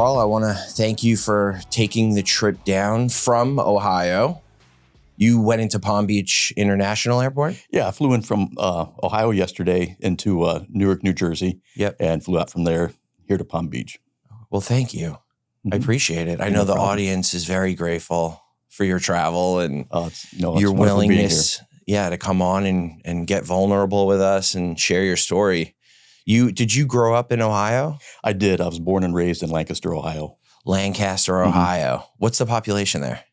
Carl, I want to thank you for taking the trip down from Ohio. You went into Palm Beach International Airport? Yeah, I flew in from Ohio yesterday into Newark, New Jersey. Yep. And flew out from there here to Palm Beach. Well, thank you. I appreciate it. I No know the problem. audience is very grateful for your travel and It's your wonderful being willingness, to come on and get vulnerable with us and share your story. Did you grow up in Ohio? I did. I was born and raised in Lancaster, Ohio. Lancaster, Ohio. What's the population there?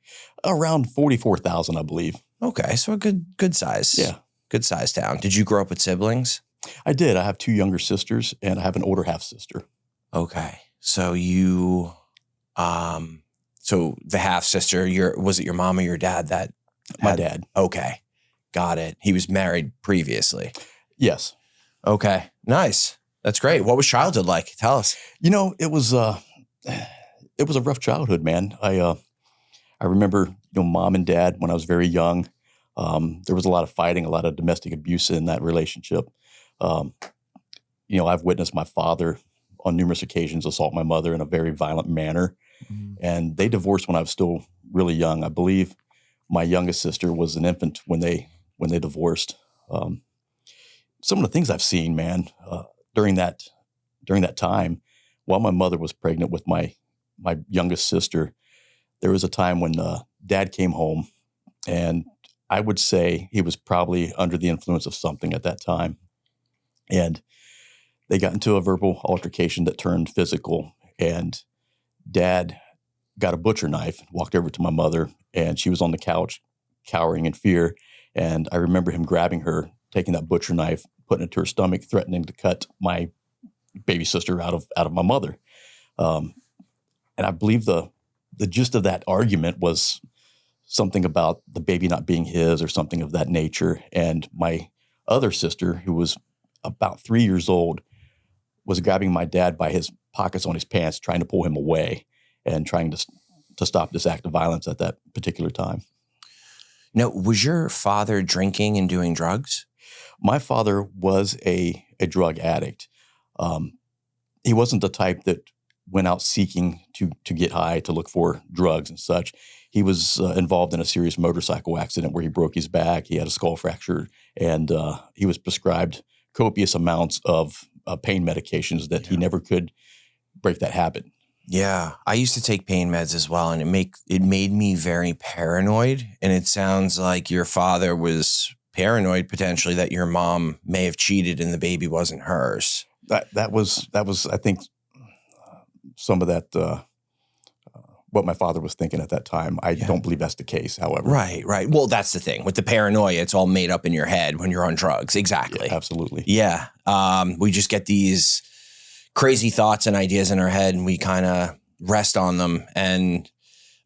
Around 44,000, I believe. Okay, so a good size. Yeah. Good size town. Did you grow up with siblings? I did. I have two younger sisters, and I have an older half sister. Okay. So you, so the half sister, was it your mom or your dad that My dad. Okay. Got it. He was married previously. Yes. Okay. Nice. That's great. What was childhood like? Tell us. It was a rough childhood, man. I remember, mom and dad when I was very young. There was a lot of fighting, a lot of domestic abuse in that relationship. I've witnessed my father on numerous occasions assault my mother in a very violent manner. And they divorced when I was still really young. I believe my youngest sister was an infant when they divorced. Some of the things I've seen, man, during that time, while my mother was pregnant with my youngest sister, there was a time when dad came home, and I would say he was probably under the influence of something at that time. And they got into a verbal altercation that turned physical, and dad got a butcher knife, walked over to my mother, and she was on the couch cowering in fear. And I remember him grabbing her, taking that butcher knife, putting it to her stomach, threatening to cut my baby sister out of my mother. And I believe the gist of that argument was something about the baby not being his or something of that nature. And my other sister, who was about 3 years old, was grabbing my dad by his pockets on his pants, trying to pull him away and trying to stop this act of violence at that particular time. Now, was your father drinking and doing drugs? My father was a drug addict. He wasn't the type that went out seeking to get high, to look for drugs and such. He was involved in a serious motorcycle accident where he broke his back. He had a skull fracture, and he was prescribed copious amounts of pain medications that he never could break that habit. Yeah, I used to take pain meds as well, and it made me very paranoid. And it sounds like your father was paranoid potentially that your mom may have cheated and the baby wasn't hers. That was I think some of that what my father was thinking at that time. I don't believe that's the case, however. Right. Well, that's the thing with the paranoia. It's all made up in your head when you're on drugs. Exactly. Yeah, absolutely. Yeah. We just get these crazy thoughts and ideas in our head, and we kind of rest on them and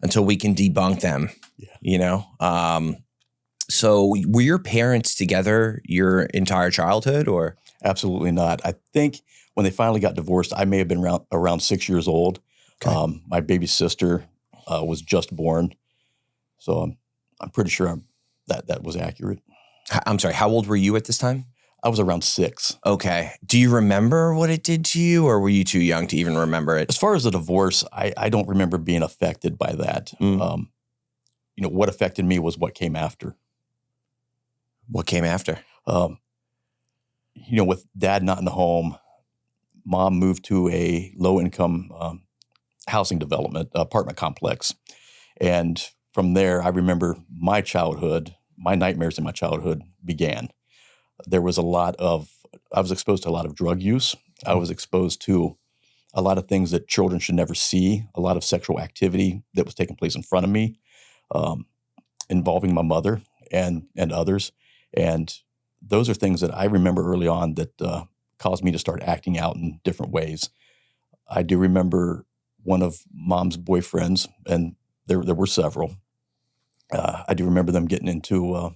until we can debunk them. Yeah. So were your parents together your entire childhood, or? Absolutely not. I think when they finally got divorced, I may have been around 6 years old. Okay. My baby sister was just born. So I'm pretty sure that was accurate. I'm sorry, how old were you at this time? I was around 6. Okay. Do you remember what it did to you, or were you too young to even remember it? As far as the divorce, I don't remember being affected by that. What affected me was what came after. What came after? With dad not in the home, mom moved to a low-income housing development, apartment complex. And from there, I remember my nightmares in my childhood began. There was I was exposed to a lot of drug use. I was exposed to a lot of things that children should never see, a lot of sexual activity that was taking place in front of me, involving my mother and others. And those are things that I remember early on that caused me to start acting out in different ways. I do remember one of mom's boyfriends, and there were several. I do remember them getting into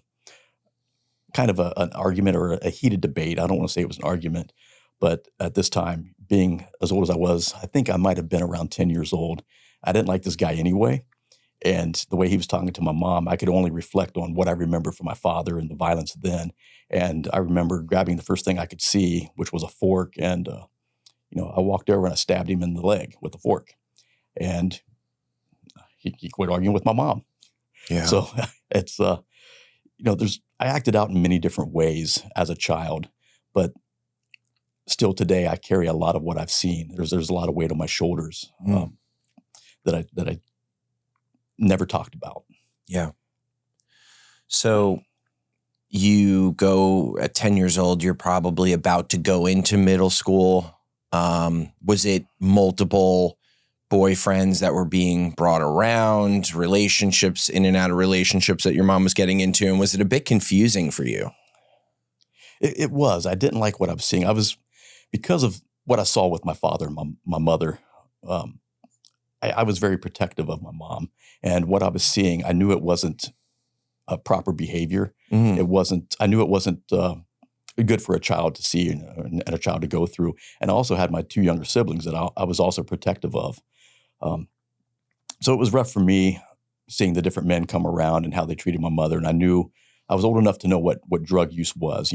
kind of an argument or a heated debate. I don't want to say it was an argument, but at this time, being as old as I was, I think I might have been around 10 years old. I didn't like this guy anyway. And the way he was talking to my mom, I could only reflect on what I remember from my father and the violence then. And I remember grabbing the first thing I could see, which was a fork. And, I walked over and I stabbed him in the leg with a fork. and he quit arguing with my mom. Yeah. So it's, I acted out in many different ways as a child, but still today I carry a lot of what I've seen. There's a lot of weight on my shoulders that I never talked about. Yeah. So you go at 10 years old, you're probably about to go into middle school. Was it multiple boyfriends that were being brought around, relationships, in and out of relationships that your mom was getting into? And was it a bit confusing for you? It was. I didn't like what I was seeing. Because of what I saw with my father and my mother, I was very protective of my mom. And what I was seeing, I knew it wasn't a proper behavior. I knew it wasn't good for a child to see and a child to go through. And I also had my two younger siblings that I was also protective of. So it was rough for me seeing the different men come around and how they treated my mother. And I knew I was old enough to know what drug use was.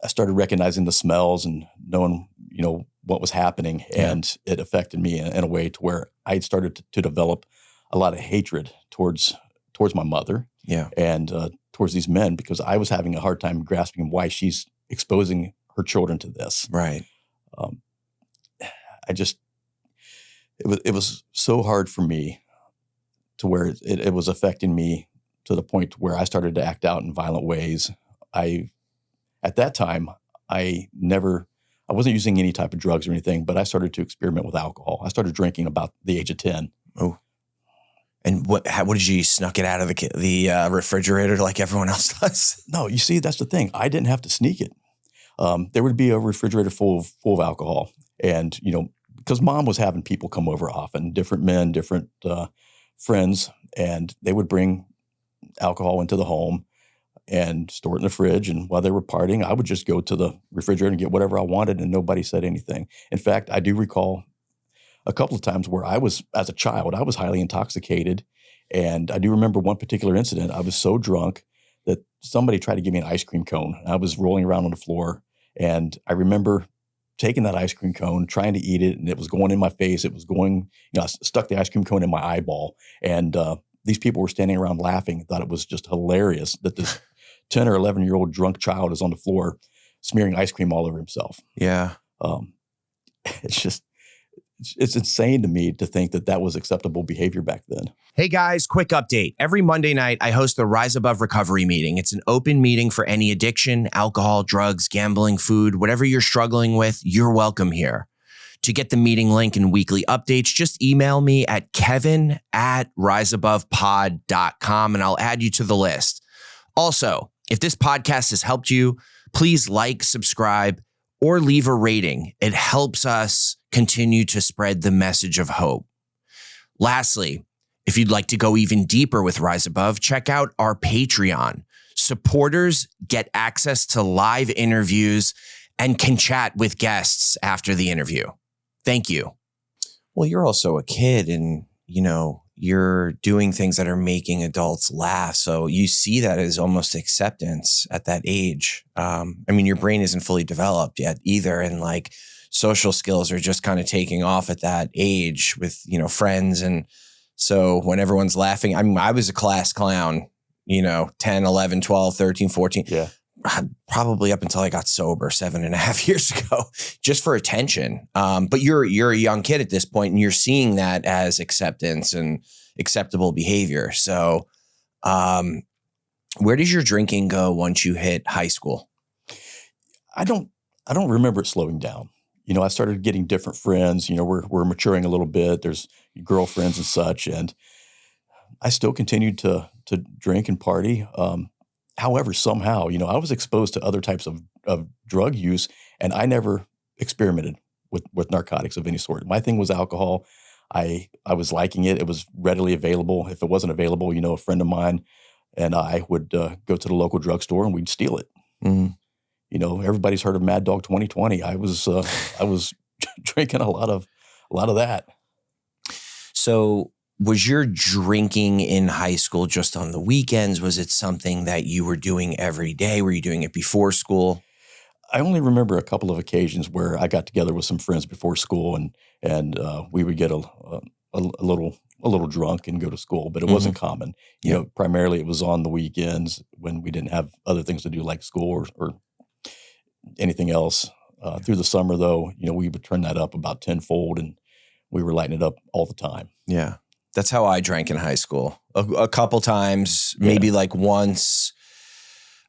I started recognizing the smells and knowing, what was happening. Yeah. And it affected me in a way to where I had started to develop a lot of hatred towards my mother. Yeah. And towards these men, because I was having a hard time grasping why she's exposing her children to this. Right. It was so hard for me to where it was affecting me to the point where I started to act out in violent ways. At that time, I wasn't using any type of drugs or anything, but I started to experiment with alcohol. I started drinking about the age of 10. Oh. And what did you snuck it out of the refrigerator like everyone else does? No, you see, that's the thing. I didn't have to sneak it. There would be a refrigerator full of alcohol. And, because mom was having people come over often, different men, different friends, and they would bring alcohol into the home and store it in the fridge. And while they were partying, I would just go to the refrigerator and get whatever I wanted, and nobody said anything. In fact, I do recall a couple of times where as a child, I was highly intoxicated. And I do remember one particular incident. I was so drunk that somebody tried to give me an ice cream cone. I was rolling around on the floor, and I remember taking that ice cream cone, trying to eat it, and it was going in my face. It was going, I stuck the ice cream cone in my eyeball. And these people were standing around laughing, thought it was just hilarious that this 10 or 11-year-old drunk child is on the floor smearing ice cream all over himself. Yeah. It's insane to me to think that was acceptable behavior back then. Hey guys, quick update. Every Monday night, I host the Rise Above Recovery meeting. It's an open meeting for any addiction, alcohol, drugs, gambling, food, whatever you're struggling with, you're welcome here. To get the meeting link and weekly updates, just email me at kevin@riseabovepod.com and I'll add you to the list. Also, if this podcast has helped you, please like, subscribe, or leave a rating. It helps us continue to spread the message of hope. Lastly, if you'd like to go even deeper with Rise Above, check out our Patreon. Supporters get access to live interviews and can chat with guests after the interview. Thank you. Well, you're also a kid and, you're doing things that are making adults laugh. So you see that as almost acceptance at that age. Your brain isn't fully developed yet either. And social skills are just kind of taking off at that age with, friends. And so when everyone's laughing, I was a class clown, 10, 11, 12, 13, 14. Yeah. Probably up until I got sober 7.5 years ago, just for attention. But you're a young kid at this point, and you're seeing that as acceptance and acceptable behavior. So, where does your drinking go once you hit high school? I don't remember it slowing down. I started getting different friends. We're maturing a little bit. There's girlfriends and such, and I still continued to drink and party. However, somehow, I was exposed to other types of drug use, and I never experimented with narcotics of any sort. My thing was alcohol. I was liking it. It was readily available. If it wasn't available, a friend of mine and I would go to the local drugstore and we'd steal it. Mm-hmm. Everybody's heard of Mad Dog 2020. I was drinking a lot of that. So, was your drinking in high school just on the weekends? Was it something that you were doing every day? Were you doing it before school? I only remember a couple of occasions where I got together with some friends before school, and we would get a little drunk and go to school, but it wasn't common. You know, primarily it was on the weekends when we didn't have other things to do like school or anything else. Through the summer, though, you know, we would turn that up about tenfold, and we were lighting it up all the time. Yeah, that's how I drank in high school. A couple times, maybe like once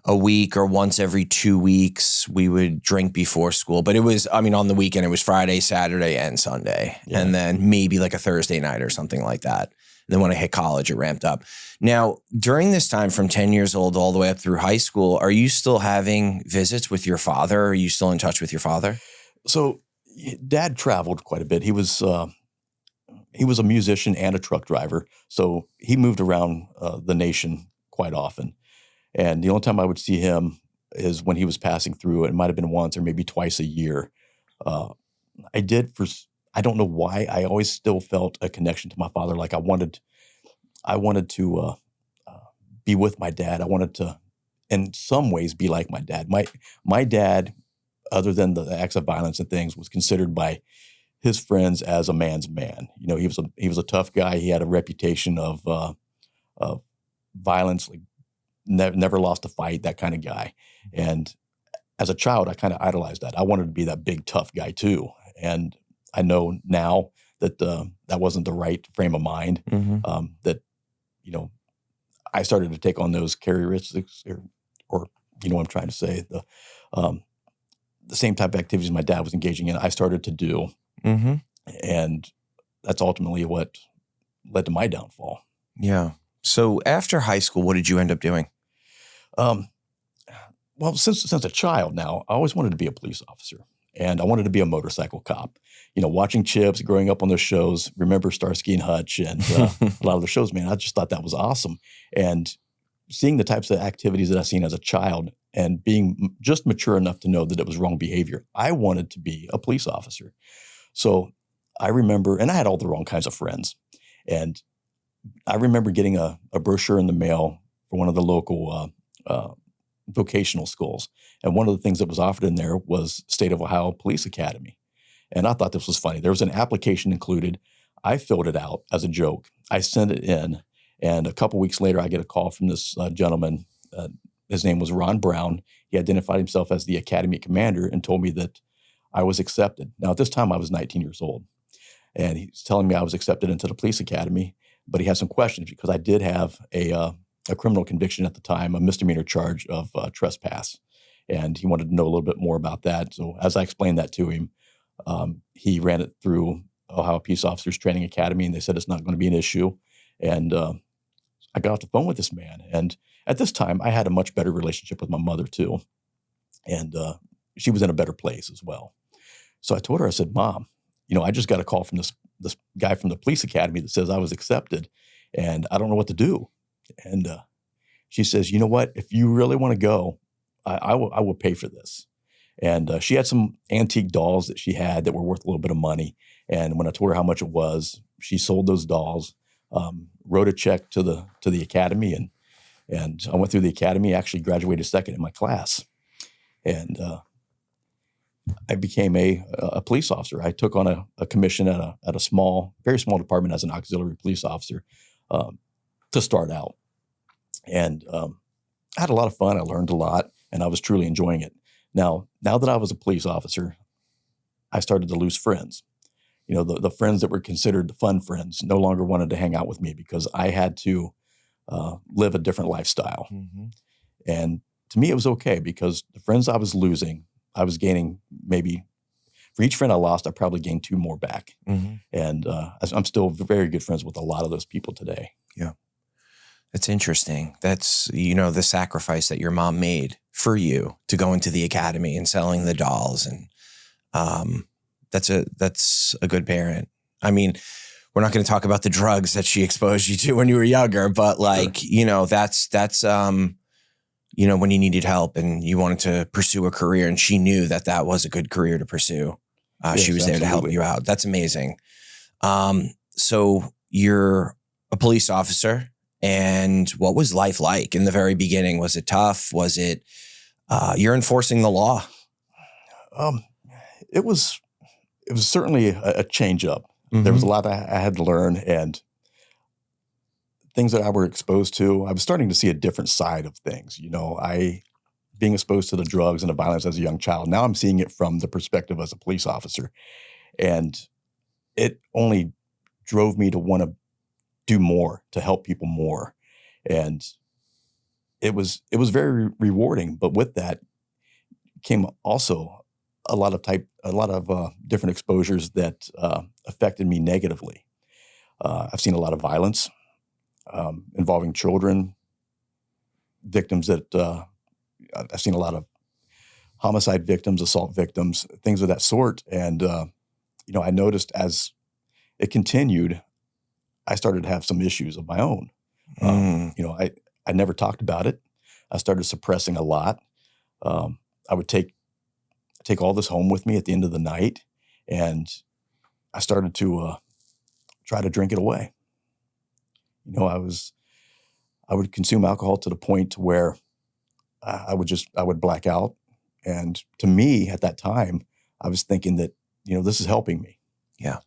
a week or once every 2 weeks, we would drink before school. But it was, I mean, on the weekend, it was Friday, Saturday, and Sunday. Yeah. And then maybe like a Thursday night or something like that. And then when I hit college, it ramped up. Now, during this time from 10 years old all the way up through high school, are you still having visits with your father? Are you still in touch with your father? So Dad traveled quite a bit. He was a musician and a truck driver. So he moved around the nation quite often. And the only time I would see him is when he was passing through. It might have been once or maybe twice a year. I don't know why. I always still felt a connection to my father. Like I wanted to be with my dad. I wanted to, in some ways, be like my dad. My dad, other than the acts of violence and things, was considered by his friends as a man's man. You know, he was a tough guy. He had a reputation of violence, like never lost a fight, that kind of guy. And as a child, I kind of idolized that. I wanted to be that big, tough guy too. And I know now that that wasn't the right frame of mind, that, you know, I started to take on those characteristics or you know what I'm trying to say, the same type of activities my dad was engaging in, I started to do. And that's ultimately what led to my downfall. Yeah. So after high school, what did you end up doing? Well, since a child now, I always wanted to be a police officer, and I wanted to be a motorcycle cop. You know, watching Chips, growing up on those shows, remember Starsky and Hutch and a lot of the shows, man, I just thought that was awesome. And seeing the types of activities that I've seen as a child and being just mature enough to know that it was wrong behavior, I wanted to be a police officer. So I remember, and I had all the wrong kinds of friends, and I remember getting a brochure in the mail for one of the local vocational schools. And one of the things that was offered in there was State of Ohio Police Academy. And I thought this was funny. There was an application included. I filled it out as a joke. I sent it in. And a couple weeks later, I get a call from this gentleman. His name was Ron Brown. He identified himself as the academy commander and told me that I was accepted. Now, at this time, I was 19 years old. And he's telling me I was accepted into the police academy. But he had some questions because I did have a criminal conviction at the time, a misdemeanor charge of trespass. And he wanted to know a little bit more about that. So as I explained that to him, he ran it through Ohio Peace Officers Training Academy, and they said it's not going to be an issue. And I got off the phone with this man. And at this time, I had a much better relationship with my mother too. And she was in a better place as well. So I told her, I said, Mom, you know, I just got a call from this guy from the police academy that says I was accepted, and I don't know what to do. And she says, you know what? If you really want to go, I will pay for this. And she had some antique dolls that she had that were worth a little bit of money. And when I told her how much it was, she sold those dolls, wrote a check to the academy, and I went through the academy, actually graduated second in my class. And I became a police officer. I took on a commission at a very small department as an auxiliary police officer to start out. And I had a lot of fun. I learned a lot, and I was truly enjoying it. Now that I was a police officer, I started to lose friends. You know, the friends that were considered the fun friends no longer wanted to hang out with me because I had to live a different lifestyle. And to me, it was okay because the friends I was losing, I was gaining maybe for each friend I lost, I probably gained 2 more back. And I'm still very good friends with a lot of those people today. Yeah. That's interesting. That's, you know, the sacrifice that your mom made for you to go into the academy and selling the dolls. And that's a good parent. I mean, we're not going to talk about the drugs that she exposed you to when you were younger, but like, you know, that's you know, when you needed help and you wanted to pursue a career and she knew that was a good career to pursue. Yes, she was there to help you out. That's amazing. So you're a police officer, and what was life like in the very beginning? Was it tough? Was it, you're enforcing the law? Um, it was certainly a change up. Mm-hmm. There was a lot I had to learn, and things that I were exposed to. I was starting to see a different side of things. Being exposed to the drugs and the violence as a young child. Now I'm seeing it from the perspective as a police officer, and it only drove me to want to do more, to help people more, and it was very rewarding. But with that came also a lot of different exposures that affected me negatively. I've seen a lot of violence involving children, victims that I've seen a lot of homicide victims, assault victims, things of that sort. And, I noticed as it continued, I started to have some issues of my own. I never talked about it. I started suppressing a lot. I would take all this home with me at the end of the night, and I started to try to drink it away. I would consume alcohol to the point where I would black out. And to me at that time, I was thinking that, this is helping me. Yeah.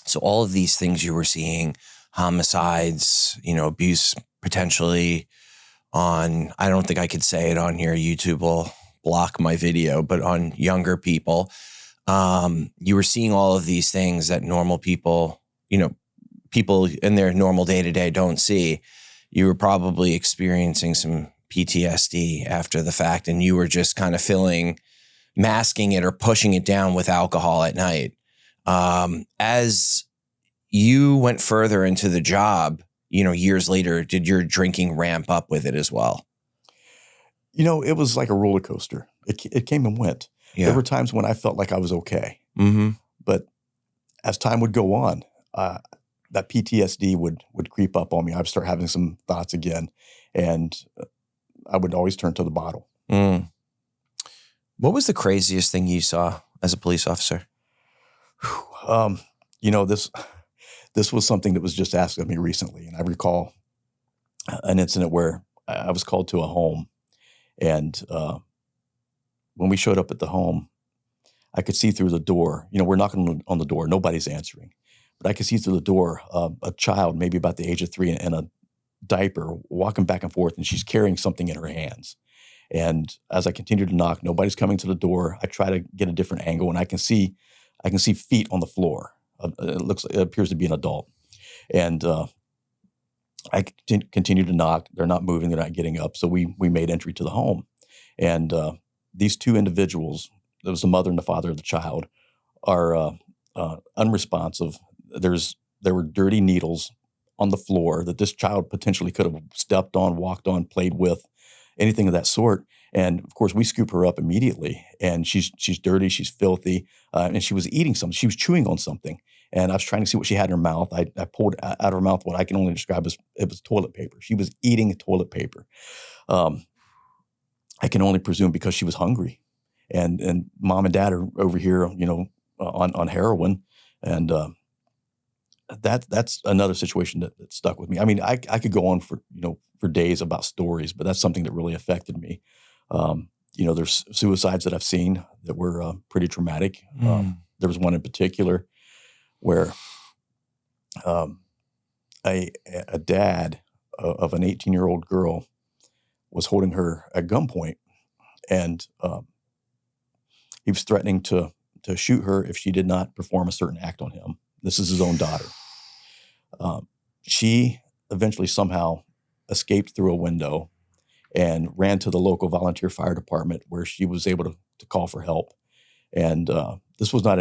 So all of these things you were seeing, homicides, abuse potentially on, I don't think I could say it on here, YouTube will block my video, but on younger people, you were seeing all of these things that normal people, people in their normal day-to-day don't see. You were probably experiencing some PTSD after the fact, and you were just kind of masking it or pushing it down with alcohol at night. As you went further into the job, years later, did your drinking ramp up with it as well? It was like a roller coaster. It came and went. Yeah. There were times when I felt like I was okay. Mm-hmm. But as time would go on, that PTSD would creep up on me. I would start having some thoughts again, and I would always turn to the bottle. Mm. What was the craziest thing you saw as a police officer? This was something that was just asked of me recently, and I recall an incident where I was called to a home, and when we showed up at the home, I could see through the door. We're knocking on the door, nobody's answering, but I could see through the door a child, maybe about the age of 3, in a diaper, walking back and forth, and she's carrying something in her hands. And as I continue to knock, nobody's coming to the door. I try to get a different angle, and I can see feet on the floor. It appears to be an adult. And I continue to knock. They're not moving. They're not getting up. So we made entry to the home. And these two individuals, there was the mother and the father of the child, are unresponsive. There were dirty needles on the floor that this child potentially could have stepped on, walked on, played with, anything of that sort. And of course, we scoop her up immediately, and she's dirty, she's filthy, and she was eating something. She was chewing on something, and I was trying to see what she had in her mouth. I pulled out of her mouth what I can only describe as it was toilet paper. She was eating toilet paper. I can only presume because she was hungry, and mom and dad are over here, on heroin, and that's another situation that stuck with me. I mean, I could go on for days about stories, but that's something that really affected me. There's suicides that I've seen that were pretty traumatic. There was one in particular where a dad of an 18-year-old girl was holding her at gunpoint, and he was threatening to shoot her if she did not perform a certain act on him. This is his own daughter. She eventually somehow escaped through a window and ran to the local volunteer fire department, where she was able to call for help. And this was not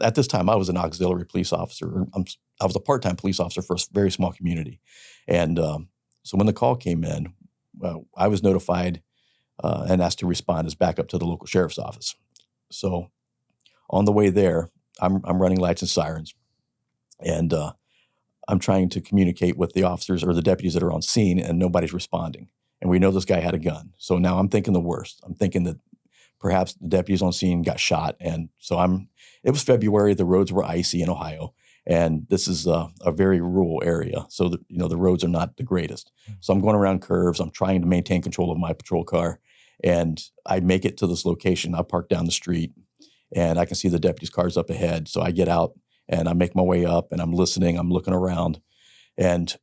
at this time, I was an auxiliary police officer. I was a part-time police officer for a very small community. And so when the call came in, I was notified and asked to respond as backup to the local sheriff's office. So on the way there, I'm running lights and sirens, and I'm trying to communicate with the officers or the deputies that are on scene, and nobody's responding. And we know this guy had a gun. So now I'm thinking the worst. I'm thinking that perhaps the deputies on scene got shot. And so it was February. The roads were icy in Ohio, and this is a very rural area. So the roads are not the greatest. So I'm going around curves. I'm trying to maintain control of my patrol car. And I make it to this location. I park down the street and I can see the deputy's cars up ahead. So I get out and I make my way up and I'm listening. I'm looking around and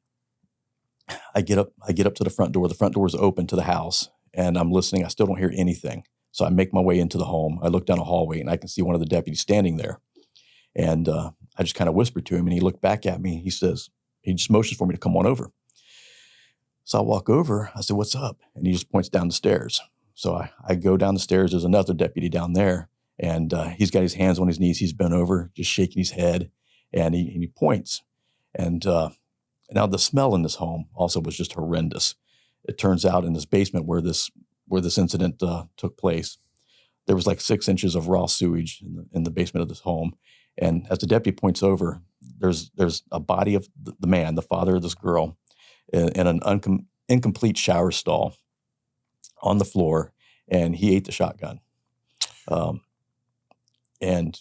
I get up to the front door. The front door is open to the house and I'm listening. I still don't hear anything. So I make my way into the home. I look down a hallway and I can see one of the deputies standing there. And I just kind of whispered to him and he looked back at me. He just motions for me to come on over. So I walk over. I said, "What's up?" And he just points down the stairs. So I go down the stairs. There's another deputy down there. And he's got his hands on his knees. He's bent over, just shaking his head. And he points. And now the smell in this home also was just horrendous. It turns out in this basement where this incident took place, there was like 6 inches of raw sewage in the basement of this home. And as the deputy points over, there's a body of the man, the father of this girl, in an incomplete shower stall on the floor, and he ate the shotgun. And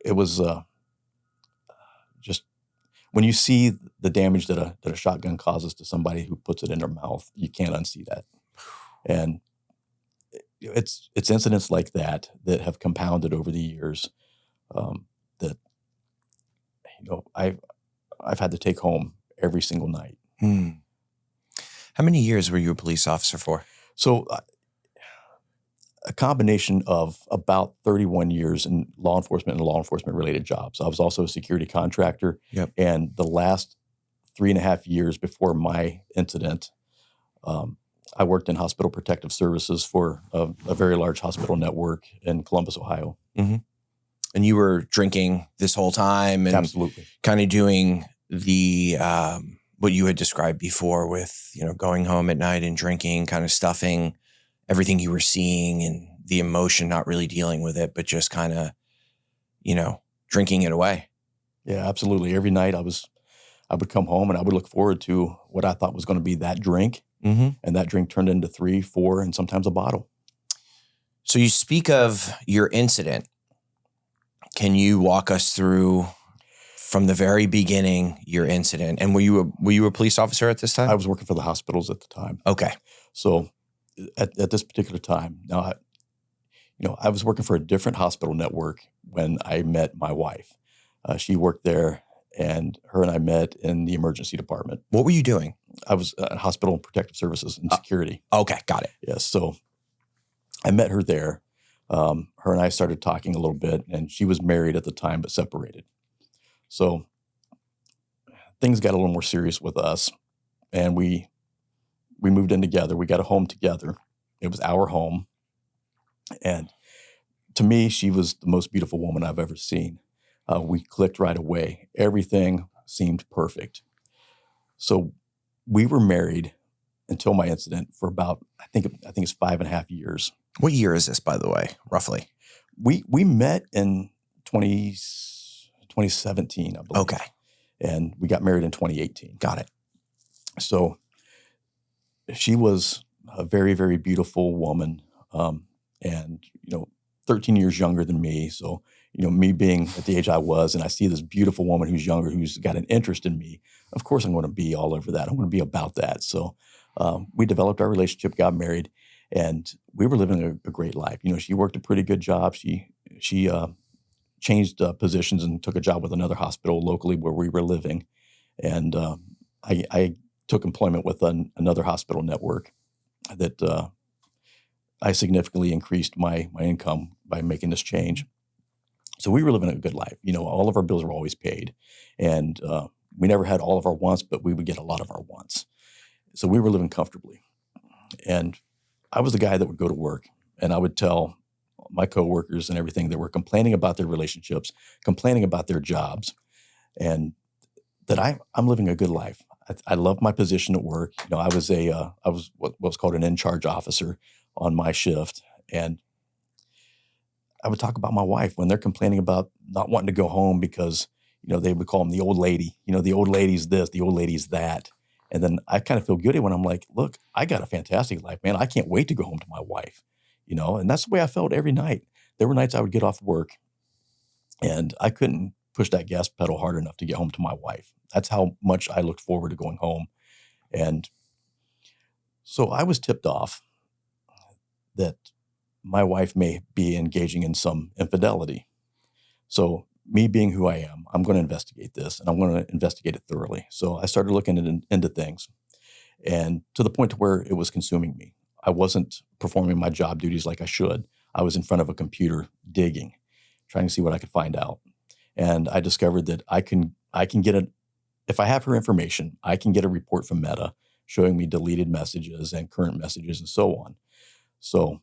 it was just when you see the damage that a shotgun causes to somebody who puts it in their mouth, you can't unsee that. And it's incidents like that have compounded over the years that I've had to take home every single night. How many years were you a police officer for? So a combination of about 31 years in law enforcement and law enforcement related jobs. I was also a security contractor. Yep. And the last 3.5 years before my incident, I worked in hospital protective services for a very large hospital network in Columbus, Ohio. Mm-hmm. And you were drinking this whole time and absolutely kind of doing the what you had described before with, going home at night and drinking, kind of stuffing everything you were seeing and the emotion, not really dealing with it, but just kind of, drinking it away. Yeah, absolutely. Every night I would come home and I would look forward to what I thought was going to be that drink. Mm-hmm. And that drink turned into 3, 4, and sometimes a bottle. So you speak of your incident. Can you walk us through from the very beginning, your incident? And were you a police officer at this time? I was working for the hospitals at the time. Okay. So at this particular time, now, I was working for a different hospital network when I met my wife. She worked there, and her and I met in the emergency department. What were you doing? I was hospital protective services and security. Okay, got it. Yes. So I met her there. Her and I started talking a little bit, and she was married at the time, but separated. So things got a little more serious with us, and we moved in together. We got a home together. It was our home. And to me, she was the most beautiful woman I've ever seen. We clicked right away. Everything seemed perfect. So we were married until my incident for about, I think it's 5.5 years. What year is this, by the way, roughly? We met in 2017, I believe. Okay. And we got married in 2018. Got it. So she was a very, very beautiful woman. And 13 years younger than me. So, me being at the age I was, and I see this beautiful woman who's younger, who's got an interest in me. Of course, I'm going to be all over that. I'm going to be about that. So we developed our relationship, got married, and we were living a great life. She worked a pretty good job. She changed positions and took a job with another hospital locally where we were living. And I took employment with another hospital network that I significantly increased my income by making this change. So we were living a good life. All of our bills were always paid. And we never had all of our wants, but we would get a lot of our wants. So we were living comfortably. And I was the guy that would go to work, and I would tell my coworkers and everything that were complaining about their relationships, complaining about their jobs, and that I'm living a good life. I love my position at work. I was what's called an in-charge officer on my shift. And I would talk about my wife when they're complaining about not wanting to go home because, they would call them the old lady. The old lady's this, the old lady's that. And then I kind of feel guilty when I'm like, look, I got a fantastic life, man. I can't wait to go home to my wife, and that's the way I felt every night. There were nights I would get off work and I couldn't push that gas pedal hard enough to get home to my wife. That's how much I looked forward to going home. And so I was tipped off that my wife may be engaging in some infidelity. So me being who I am, I'm going to investigate this, and I'm going to investigate it thoroughly. So I started looking into things, and to the point to where it was consuming me. I wasn't performing my job duties like I should. I was in front of a computer digging, trying to see what I could find out. And I discovered that I can get if I have her information, I can get a report from Meta showing me deleted messages and current messages and so on. So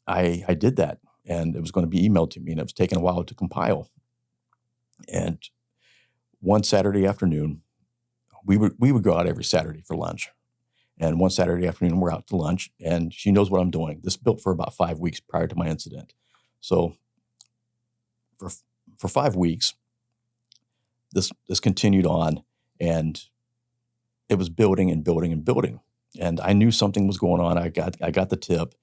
I did that, and it was going to be emailed to me, and it was taking a while to compile. And one Saturday afternoon, we would go out every Saturday for lunch. And one Saturday afternoon, we're out to lunch, and she knows what I'm doing. This built for about 5 weeks prior to my incident. So for 5 weeks, this continued on, and it was building and building and building. And I knew something was going on. I got the tip,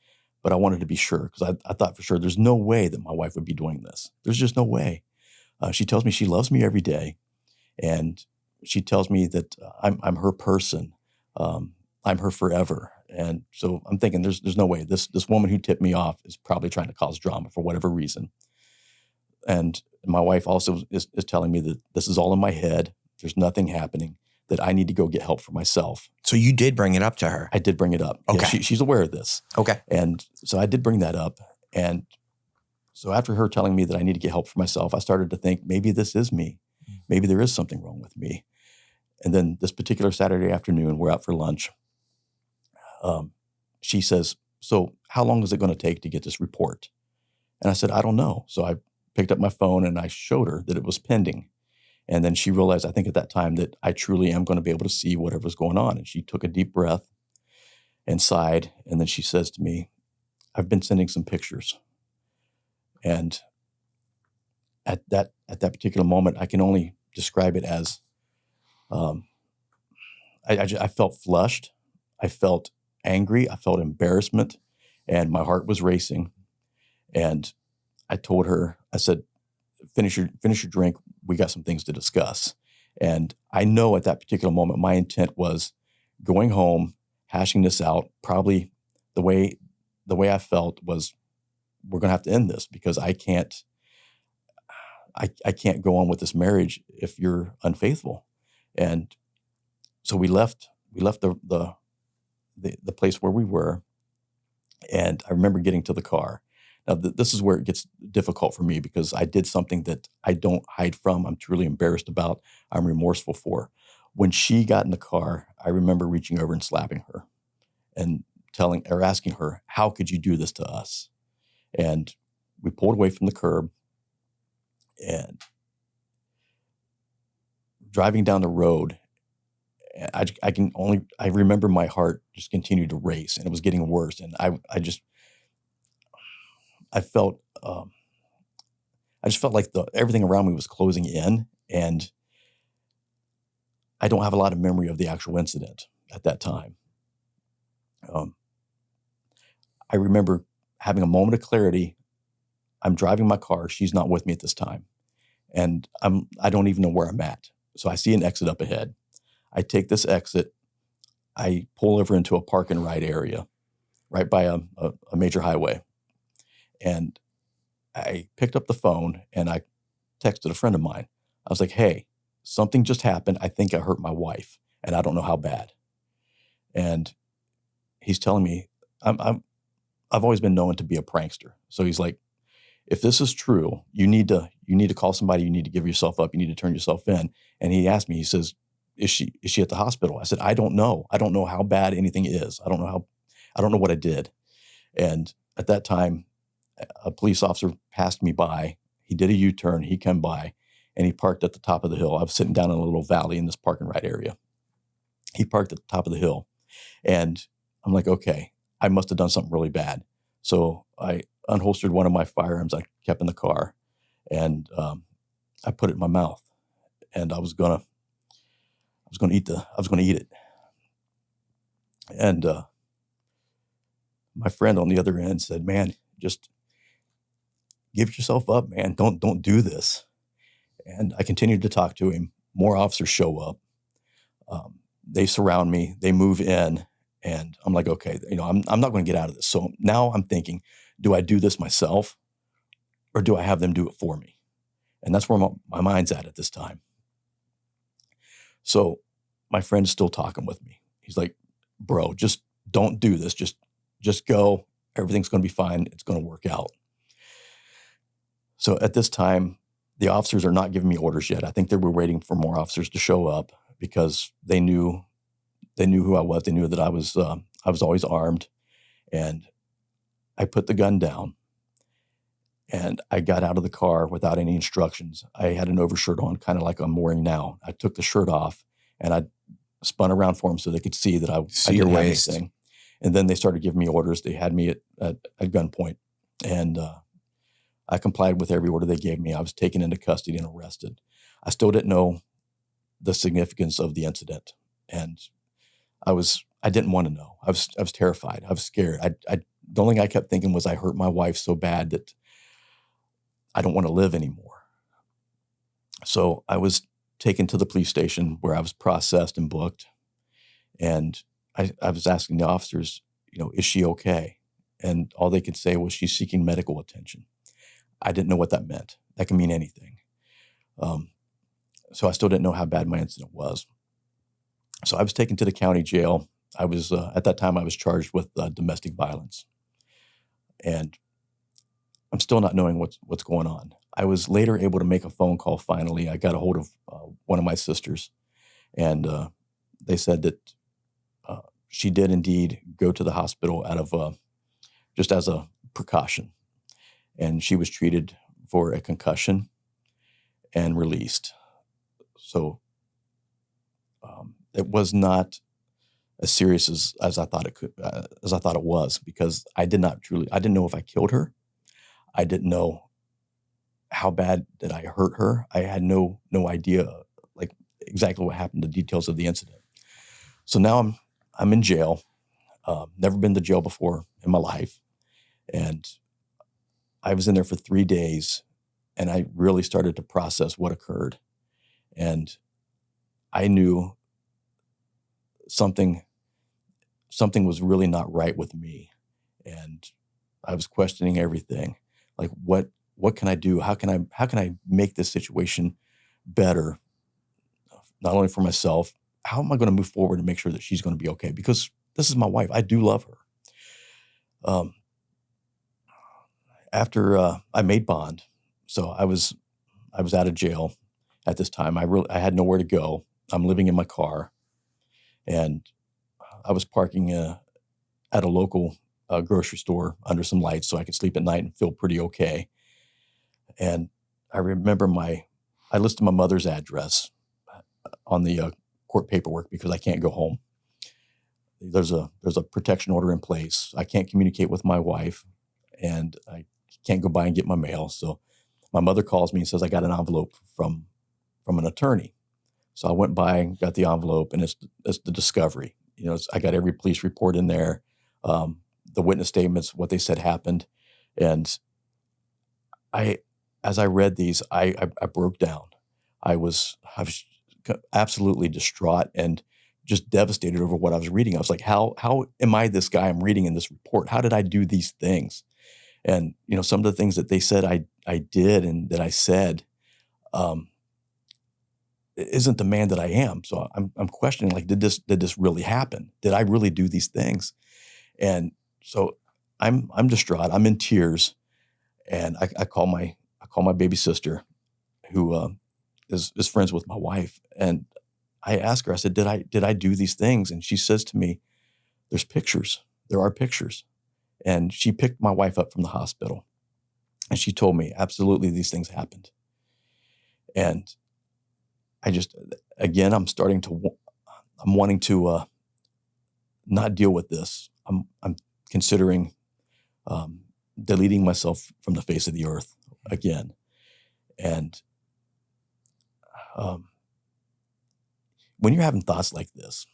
but I wanted to be sure, because I thought for sure there's no way that my wife would be doing this. There's just no way. She tells me she loves me every day, and she tells me that I'm her person. I'm her forever. And so I'm thinking there's no way. This woman who tipped me off is probably trying to cause drama for whatever reason. And my wife also is telling me that this is all in my head. There's nothing happening, that I need to go get help for myself. So you did bring it up to her? I did bring it up. Okay. Yeah, she's aware of this. Okay. And so I did bring that up. And so after her telling me that I need to get help for myself, I started to think, maybe this is me. Maybe there is something wrong with me. And then this particular Saturday afternoon, we're out for lunch. She says, so how long is it going to take to get this report? And I said, I don't know. So I picked up my phone and I showed her that it was pending. And then she realized, I think at that time, that I truly am going to be able to see whatever's going on. And she took a deep breath and sighed. And then she says to me, I've been sending some pictures. And at that particular moment, I can only describe it as, I felt flushed. I felt angry. I felt embarrassment, and my heart was racing. And I told her, I said, finish your drink. We got some things to discuss. And I know at that particular moment, my intent was going home, hashing this out. Probably the way I felt was, we're going to have to end this, because I can't go on with this marriage if you're unfaithful. And so we left the place where we were. And I remember getting to the car. Now, this is where it gets difficult for me, because I did something that I don't hide from. I'm truly embarrassed about. I'm remorseful for. When she got in the car, I remember reaching over and slapping her and asking her, how could you do this to us? And we pulled away from the curb, and driving down the road, I remember my heart just continued to race, and it was getting worse. And I felt, I just felt like everything around me was closing in, and I don't have a lot of memory of the actual incident at that time. I remember having a moment of clarity. I'm driving my car. She's not with me at this time. And I don't even know where I'm at. So I see an exit up ahead. I take this exit. I pull over into a park and ride area right by a major highway. And I picked up the phone and I texted a friend of mine. I was like, hey, something just happened. I think I hurt my wife, and I don't know how bad. And he's telling me, I've always been known to be a prankster. So he's like, if this is true, you need to call somebody. You need to give yourself up. You need to turn yourself in. And he asked me, he says, is she at the hospital? I said, I don't know. I don't know how bad anything is. I don't know what I did. And at that time, a police officer passed me by. He did a U-turn. He came by, and he parked at the top of the hill. I was sitting down in a little valley in this park and ride area. He parked at the top of the hill, and I'm like, okay, I must have done something really bad. So I unholstered one of my firearms I kept in the car, and I put it in my mouth, and I was gonna eat it. And my friend on the other end said, man, just give yourself up, man. Don't do this. And I continued to talk to him. More officers show up. They surround me. They move in, And I'm like, okay, I'm not going to get out of this. So now I'm thinking, do I do this myself or do I have them do it for me? And that's where my mind's at this time. So my friend's still talking with me. He's like, bro, just don't do this. Just go. Everything's going to be fine. It's going to work out. So at this time, the officers are not giving me orders yet. I think they were waiting for more officers to show up because they knew who I was. They knew that I was always armed. And I put the gun down and I got out of the car without any instructions. I had an overshirt on, kind of like I'm wearing now. I took the shirt off and I spun around for them so they could see that I didn't have anything. And then they started giving me orders. They had me at gunpoint, and I complied with every order they gave me. I was taken into custody and arrested. I still didn't know the significance of the incident, and I didn't want to know. I was terrified. I was scared. The only thing I kept thinking was I hurt my wife so bad that I don't want to live anymore. So I was taken to the police station where I was processed and booked. And I was asking the officers, is she okay? And all they could say was she's seeking medical attention. I didn't know what that meant. That can mean anything. So I still didn't know how bad my incident was. So I was taken to the county jail. I was, at that time, I was charged with domestic violence. And I'm still not knowing what's going on. I was later able to make a phone call finally. I got a hold of one of my sisters, and they said that she did indeed go to the hospital out of just as a precaution. And she was treated for a concussion and released. So it was not as serious as I thought it was, because I didn't know if I killed her. I didn't know how bad that I hurt her. I had no idea like exactly what happened, the details of the incident. So now I'm in jail. Never been to jail before in my life. And I was in there for 3 days, and I really started to process what occurred. And I knew something was really not right with me. And I was questioning everything. Like, what can I do? How can I make this situation better? Not only for myself, how am I going to move forward and make sure that she's going to be okay? Because this is my wife. I do love her. After I made bond, so I was out of jail at this time. I had nowhere to go. I'm living in my car, and I was parking at a local grocery store under some lights so I could sleep at night and feel pretty okay. And I remember I listed my mother's address on the court paperwork because I can't go home. There's a protection order in place. I can't communicate with my wife, and I can't go by and get my mail. So my mother calls me and says, I got an envelope from an attorney. So I went by and got the envelope, and it's the discovery. I got every police report in there, the witness statements, what they said happened. And as I read these, I broke down. I was absolutely distraught and just devastated over what I was reading. I was like, how am I this guy I'm reading in this report? How did I do these things? And, some of the things that they said I did and that I said isn't the man that I am. So I'm questioning, like, did this really happen? Did I really do these things? And so I'm distraught. I'm in tears, and I call my baby sister, who is friends with my wife, and I ask her. I said, "Did I do these things?" And she says to me, "There's pictures. There are pictures." And she picked my wife up from the hospital, and she told me, absolutely, these things happened. And I just, again, I'm wanting to not deal with this. I'm considering deleting myself from the face of the earth again. And when you're having thoughts like this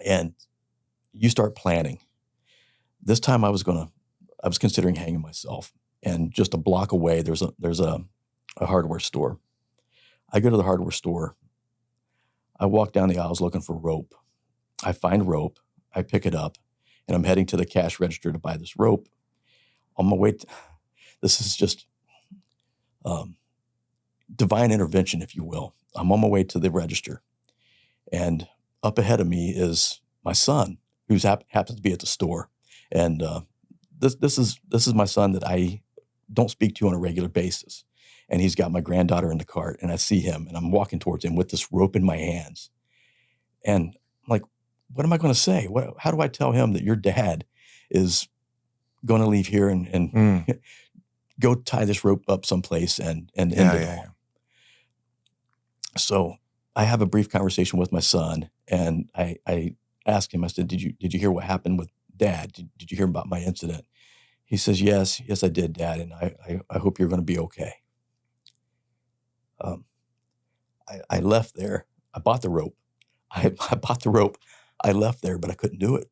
and you start planning, this time I was considering hanging myself. And just a block away, there's a hardware store. I go to the hardware store. I walk down the aisles looking for rope. I find rope. I pick it up, and I'm heading to the cash register to buy this rope. On my way, this is just divine intervention, if you will. I'm on my way to the register, and up ahead of me is my son, who happens to be at the store. And this is my son that I don't speak to on a regular basis. And he's got my granddaughter in the cart, and I see him, and I'm walking towards him with this rope in my hands. And I'm like, what am I going to say? How do I tell him that your dad is going to leave here and go tie this rope up someplace and end it all? Yeah. So I have a brief conversation with my son, and I asked him, I said, did you hear what happened with Dad? Did you hear about my incident? He says, yes, I did, Dad, and I hope you're going to be okay. I left there. I bought the rope. I bought the rope. I left there, but I couldn't do it.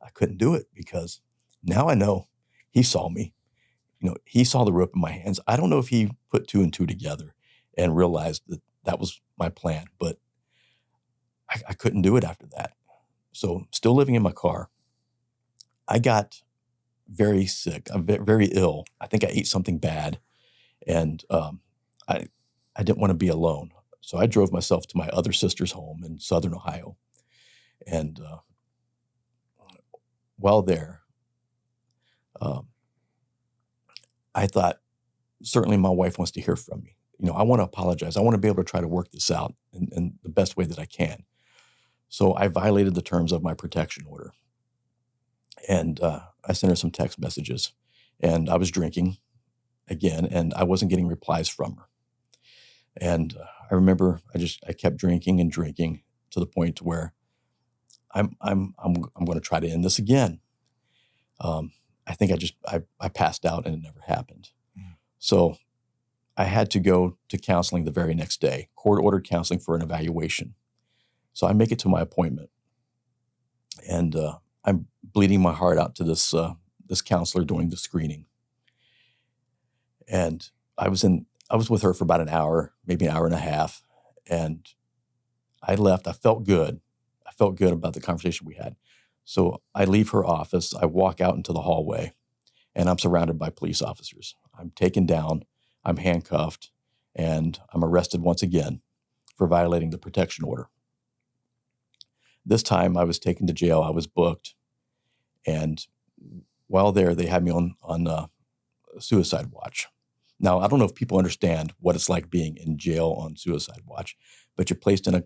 I couldn't do it because now I know he saw me. He saw the rope in my hands. I don't know if he put two and two together and realized that was my plan, but I couldn't do it after that. So still living in my car, I got very sick. I'm very ill. I think I ate something bad, and I didn't want to be alone. So I drove myself to my other sister's home in Southern Ohio. And while there, I thought, certainly my wife wants to hear from me. I want to apologize. I want to be able to try to work this out in the best way that I can. So I violated the terms of my protection order. And I sent her some text messages. And I was drinking again, and I wasn't getting replies from her. And I remember I kept drinking and drinking to the point where I'm going to try to end this again. I think I passed out and it never happened. So I had to go to counseling the very next day, court-ordered counseling for an evaluation. So I make it to my appointment, and I'm bleeding my heart out to this counselor doing the screening. And I was with her for about an hour, maybe an hour and a half, and I left. I felt good. I felt good about the conversation we had. So I leave her office. I walk out into the hallway, and I'm surrounded by police officers. I'm taken down. I'm handcuffed, and I'm arrested once again for violating the protection order. This time I was taken to jail. I was booked. And while there, they had me on suicide watch. Now, I don't know if people understand what it's like being in jail on suicide watch, but you're placed in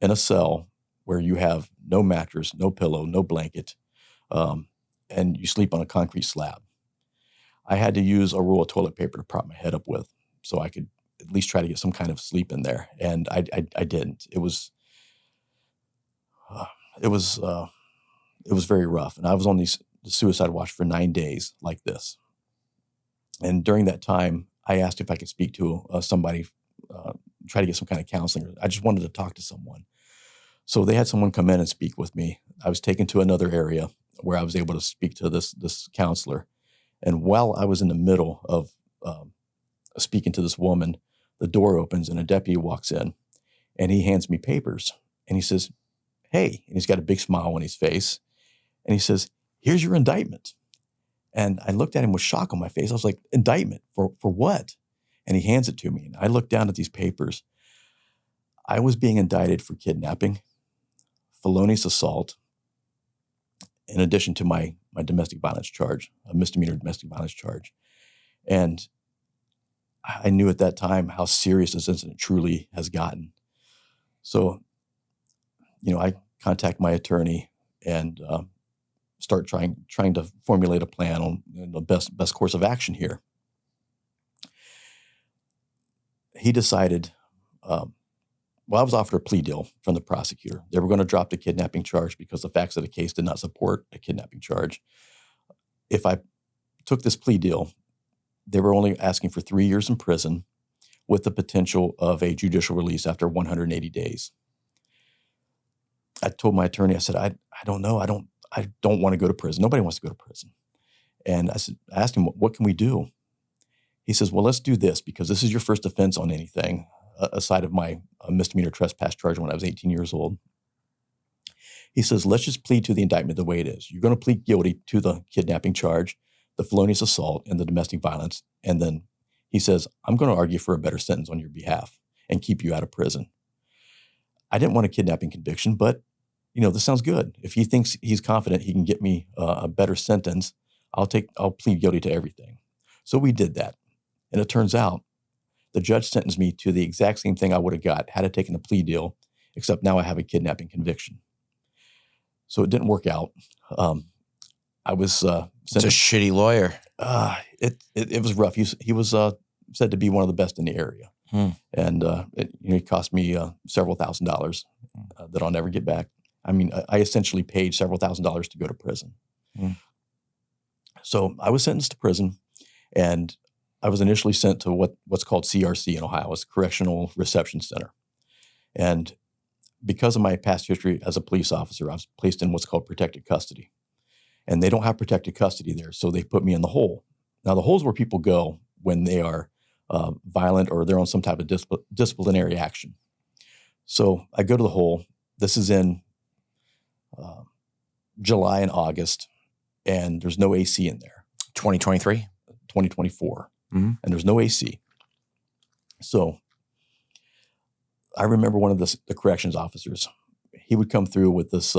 a cell where you have no mattress, no pillow, no blanket, and you sleep on a concrete slab. I had to use a roll of toilet paper to prop my head up with so I could at least try to get some kind of sleep in there. And I didn't. It was very rough. And I was on the suicide watch for 9 days like this. And during that time, I asked if I could speak to somebody, try to get some kind of counseling. I just wanted to talk to someone. So they had someone come in and speak with me. I was taken to another area where I was able to speak to this counselor. And while I was in the middle of speaking to this woman, the door opens and a deputy walks in, and he hands me papers. And he says, "Hey," and he's got a big smile on his face. And he says, "Here's your indictment." And I looked at him with shock on my face. I was like, "Indictment for what?" And he hands it to me. And I looked down at these papers. I was being indicted for kidnapping, felonious assault, in addition to my domestic violence charge, a misdemeanor domestic violence charge. And I knew at that time how serious this incident truly has gotten. So, I contact my attorney and start trying to formulate a plan on the best course of action here. He decided, I was offered a plea deal from the prosecutor. They were going to drop the kidnapping charge because the facts of the case did not support a kidnapping charge. If I took this plea deal, they were only asking for 3 years in prison with the potential of a judicial release after 180 days. I told my attorney, I said, I don't know. I don't want to go to prison. Nobody wants to go to prison. And I asked him, what can we do? He says, well, let's do this because this is your first offense on anything aside of my misdemeanor trespass charge when I was 18 years old. He says, let's just plead to the indictment the way it is. You're going to plead guilty to the kidnapping charge, the felonious assault, and the domestic violence. And then he says, I'm going to argue for a better sentence on your behalf and keep you out of prison. I didn't want a kidnapping conviction, but, this sounds good. If he thinks he's confident he can get me a better sentence, I'll plead guilty to everything. So we did that. And it turns out the judge sentenced me to the exact same thing I would have got had I taken a plea deal, except now I have a kidnapping conviction. So it didn't work out. I was It's a shitty lawyer. It was rough. He was said to be one of the best in the area, and it cost me several $1,000s that I'll never get back. I mean, I essentially paid several $1,000s to go to prison. So I was sentenced to prison, and I was initially sent to what's called CRC in Ohio. It's Correctional Reception Center, and because of my past history as a police officer, I was placed in what's called protected custody. And they don't have protected custody there, so they put me in the hole. Now, the hole is where people go when they are violent or they're on some type of disciplinary action. So I go to the hole. This is in July and August, and there's no AC in there. 2023? 2024. And there's no AC. So I remember one of the corrections officers, he would come through with this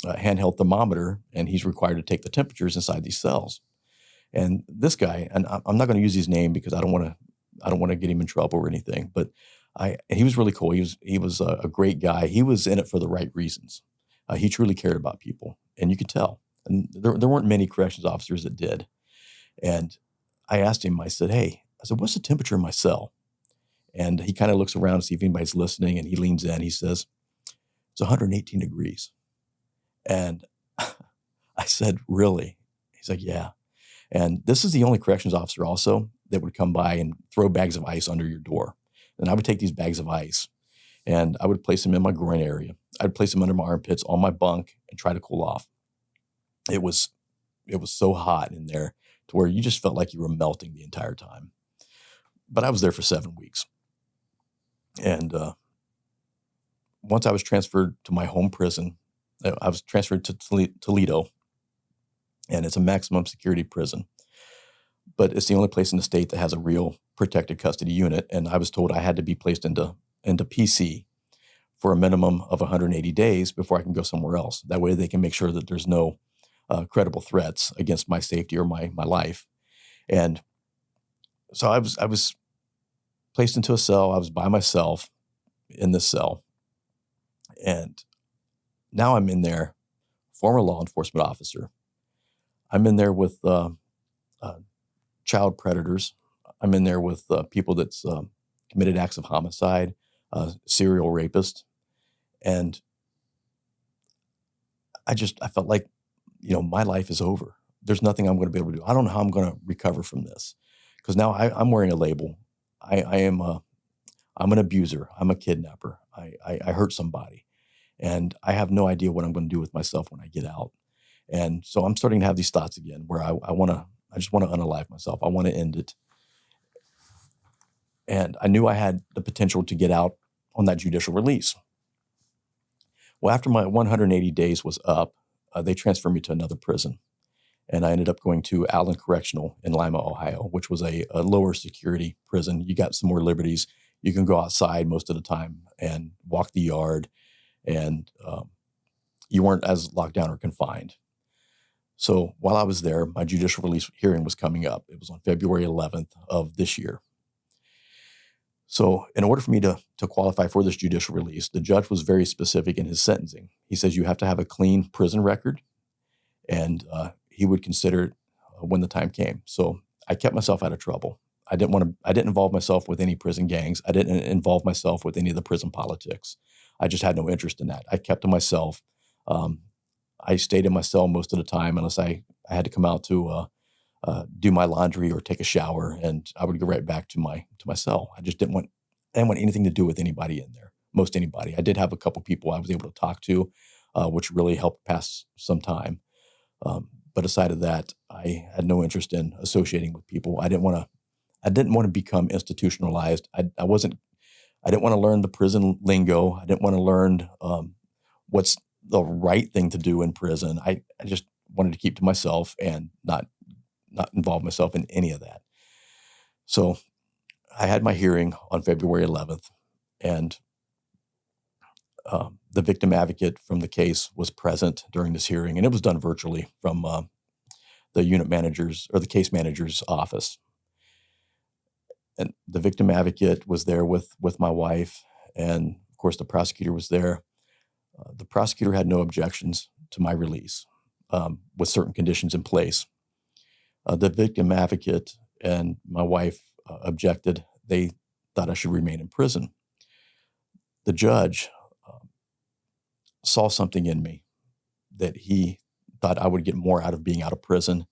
handheld thermometer, and he's required to take the temperatures inside these cells. And this guy, and I'm not going to use his name because I don't want to get him in trouble or anything, but he was really cool. He was a great guy. He was in it for the right reasons. He truly cared about people, and you could tell. And there weren't many corrections officers that did. And I asked him, I said, what's the temperature in my cell? And he kind of looks around to see if anybody's listening, and he leans in. He says, it's 118 degrees. And I said, really? He's like, yeah. And this is the only corrections officer also that would come by and throw bags of ice under your door. And I would take these bags of ice and I would place them in my groin area. I'd place them under my armpits on my bunk and try to cool off. It was so hot in there to where you just felt like you were melting the entire time. But I was there for 7 weeks. And once I was transferred to my home prison, I was transferred to Toledo, and it's a maximum security prison. But it's the only place in the state that has a real protected custody unit. And I was told I had to be placed into PC for a minimum of 180 days before I can go somewhere else. That way they can make sure that there's no credible threats against my safety or my life. And so I was placed into a cell. I was by myself in this cell. And now I'm in there, former law enforcement officer. I'm in there with child predators. I'm in there with people that's committed acts of homicide, serial rapist. And I felt like, my life is over. There's nothing I'm going to be able to do. I don't know how I'm going to recover from this, because now I'm wearing a label. I'm an abuser. I'm a kidnapper. I hurt somebody. And I have no idea what I'm going to do with myself when I get out. And so I'm starting to have these thoughts again where I just want to unalive myself. I want to end it. And I knew I had the potential to get out on that judicial release. Well, after my 180 days was up, they transferred me to another prison. And I ended up going to Allen Correctional in Lima, Ohio, which was a lower security prison. You got some more liberties. You can go outside most of the time and walk the yard. And you weren't as locked down or confined. So while I was there, my judicial release hearing was coming up. It was on February 11th of this year. So in order for me to qualify for this judicial release, the judge was very specific in his sentencing. He says you have to have a clean prison record, and he would consider it when the time came. So I kept myself out of trouble. I didn't involve myself with any prison gangs. I didn't involve myself with any of the prison politics. I just had no interest in that. I kept to myself. I stayed in my cell most of the time unless I had to come out to do my laundry or take a shower, and I would go right back to my cell. I didn't want anything to do with anybody in there, most anybody. I did have a couple people I was able to talk to, which really helped pass some time. But aside of that, I had no interest in associating with people. I didn't want to become institutionalized. I didn't want to learn the prison lingo. I didn't want to learn what's the right thing to do in prison. I just wanted to keep to myself and not involve myself in any of that. So I had my hearing on February 11th, and the victim advocate from the case was present during this hearing, and it was done virtually from the unit manager's or the case manager's office. And the victim advocate was there with my wife, and of course the prosecutor was there. The prosecutor had no objections to my release with certain conditions in place. The victim advocate and my wife objected. They thought I should remain in prison. The judge saw something in me that he thought I would get more out of being out of prison,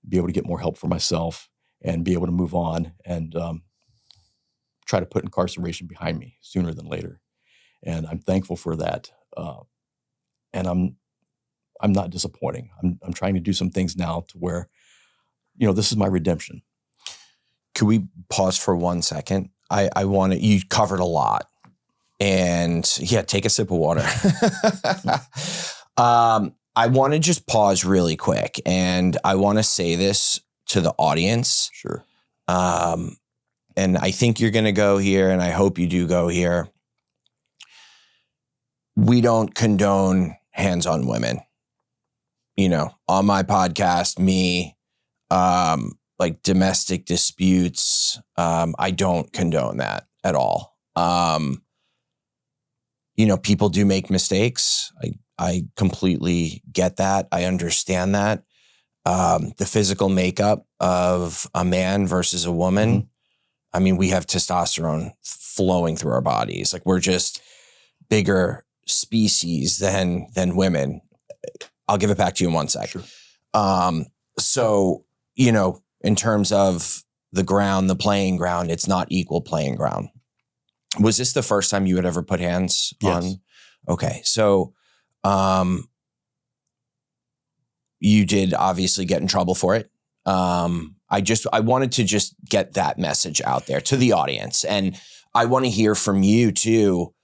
be able to get more help for myself, and be able to move on and try to put incarceration behind me sooner than later. And I'm thankful for that. And I'm not disappointing. I'm trying to do some things now to where, this is my redemption. Could we pause for 1 second? You covered a lot. And take a sip of water. I want to just pause really quick. And I want to say this to the audience. Sure. And I think you're going to go here, and I hope you do go here. We don't condone hands on women. On my podcast, like domestic disputes, I don't condone that at all. People do make mistakes. I completely get that. I understand that. The physical makeup of a man versus a woman. Mm-hmm. I mean, we have testosterone flowing through our bodies. Like, we're just bigger species than women. I'll give it back to you in 1 sec. Sure. So, in terms of the playing ground, it's not equal playing ground. Was this the first time you had ever put hands on? Yes. Okay. So, you did obviously get in trouble for it. I wanted to just get that message out there to the audience. And I want to hear from you too.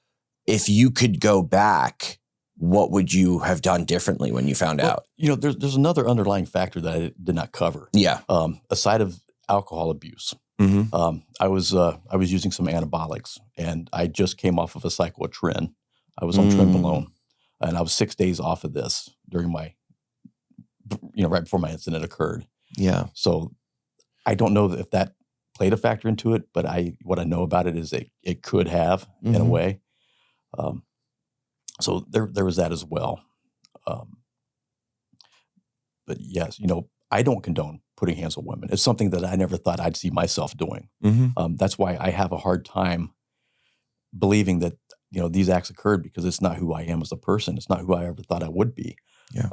If you could go back, what would you have done differently when you found out? There's another underlying factor that I did not cover. Yeah. Aside of alcohol abuse. Mm-hmm. I was using some anabolics, and I just came off of a cyclotrin. I was on Trenbolone, and I was 6 days off of this during my, right before my incident occurred. Yeah. So I don't know if that played a factor into it, but what I know about it is it could have in a way. So there was that as well. But yes, I don't condone putting hands on women. It's something that I never thought I'd see myself doing. Mm-hmm. That's why I have a hard time believing that, these acts occurred, because it's not who I am as a person. It's not who I ever thought I would be. Yeah.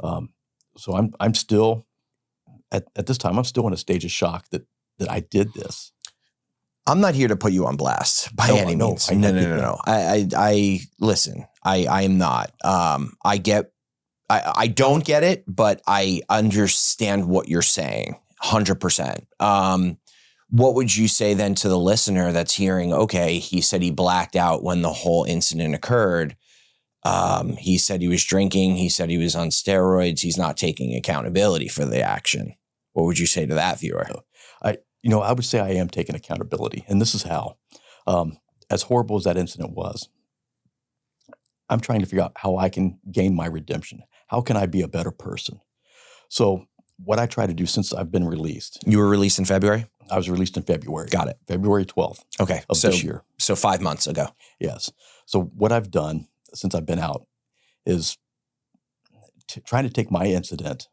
So I'm still, at this time, I'm still in a stage of shock that I did this. I'm not here to put you on blast by any means. No. I listen, I am not. I don't get it, but I understand what you're saying 100%. What would you say then to the listener that's hearing, okay, he said he blacked out when the whole incident occurred. He said he was drinking. He said he was on steroids. He's not taking accountability for the action. What would you say to that viewer? I would say I am taking accountability, and this is how. As horrible as that incident was, I'm trying to figure out how I can gain my redemption. How can I be a better person? So what I try to do since I've been released. You were released in February? I was released in February. Got it. February 12th. Okay. Of this year. So 5 months ago. Yes. So what I've done since I've been out is trying to take my incident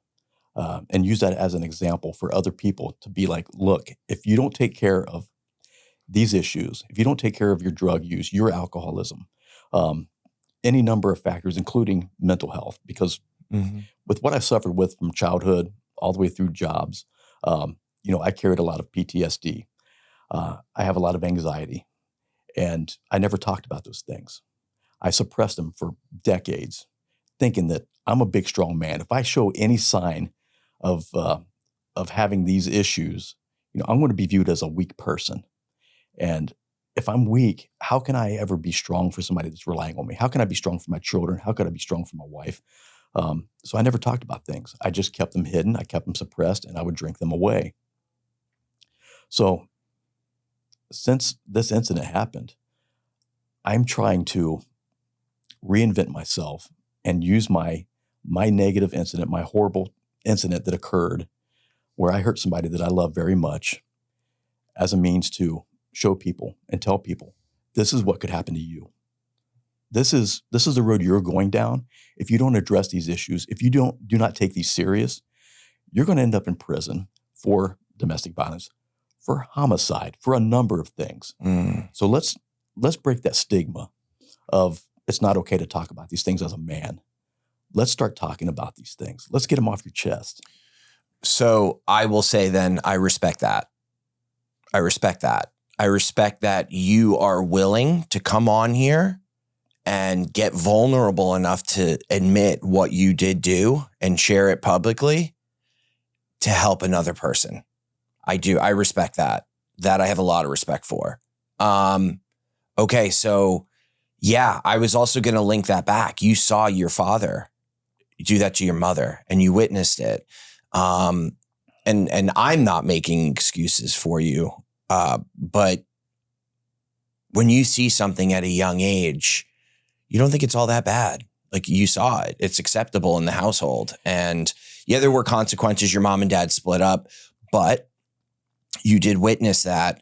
and use that as an example for other people to be like, look, if you don't take care of these issues, if you don't take care of your drug use, your alcoholism, any number of factors, including mental health, because with what I suffered with from childhood all the way through jobs, I carried a lot of PTSD. I have a lot of anxiety, and I never talked about those things. I suppressed them for decades, thinking that I'm a big, strong man. If I show any sign of having these issues, I'm going to be viewed as a weak person. And if I'm weak, how can I ever be strong for somebody that's relying on me? How can I be strong for my children? How could I be strong for my wife? So I never talked about things. I just kept them hidden. I kept them suppressed, and I would drink them away. So since this incident happened, I'm trying to reinvent myself and use my negative incident, my horrible incident that occurred where I hurt somebody that I love very much, as a means to show people and tell people, this is what could happen to you. This is the road you're going down. If you don't address these issues, if you do not take these serious, you're going to end up in prison for domestic violence, for homicide, for a number of things. So let's break that stigma of it's not okay to talk about these things as a man. Let's start talking about these things. Let's get them off your chest. So I will say then, I respect that. I respect that you are willing to come on here and get vulnerable enough to admit what you did do and share it publicly to help another person. I do. I respect that. That I have a lot of respect for. Okay. So yeah, I was also going to link that back. You saw your father do that to your mother and you witnessed it. And I'm not making excuses for you. But when you see something at a young age, you don't think it's all that bad. Like you saw it, it's acceptable in the household. And yeah, there were consequences. Your mom and dad split up, but you did witness that.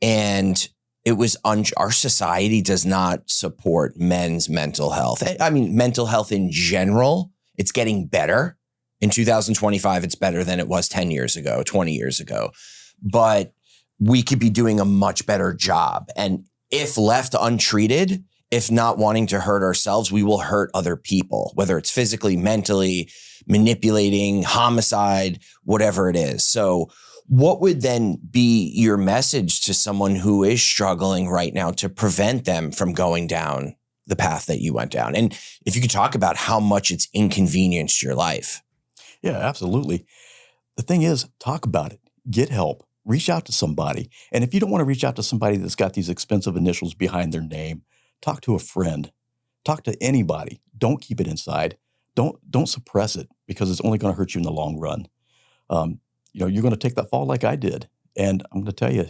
And it was our society does not support men's mental health. I mean, mental health in general, it's getting better. In 2025, it's better than it was 10 years ago, 20 years ago. But we could be doing a much better job. And if left untreated, if not wanting to hurt ourselves, we will hurt other people, whether it's physically, mentally, manipulating, homicide, whatever it is. So what would then be your message to someone who is struggling right now to prevent them from going down the path that you went down? And if you could talk about how much it's inconvenienced your life. Yeah, absolutely. The thing is, talk about it. Get help. Reach out to somebody. And if you don't want to reach out to somebody that's got these expensive initials behind their name, talk to a friend. Talk to anybody. Don't keep it inside. Don't suppress it because it's only going to hurt you in the long run. You're going to take that fall like I did. And I'm going to tell you,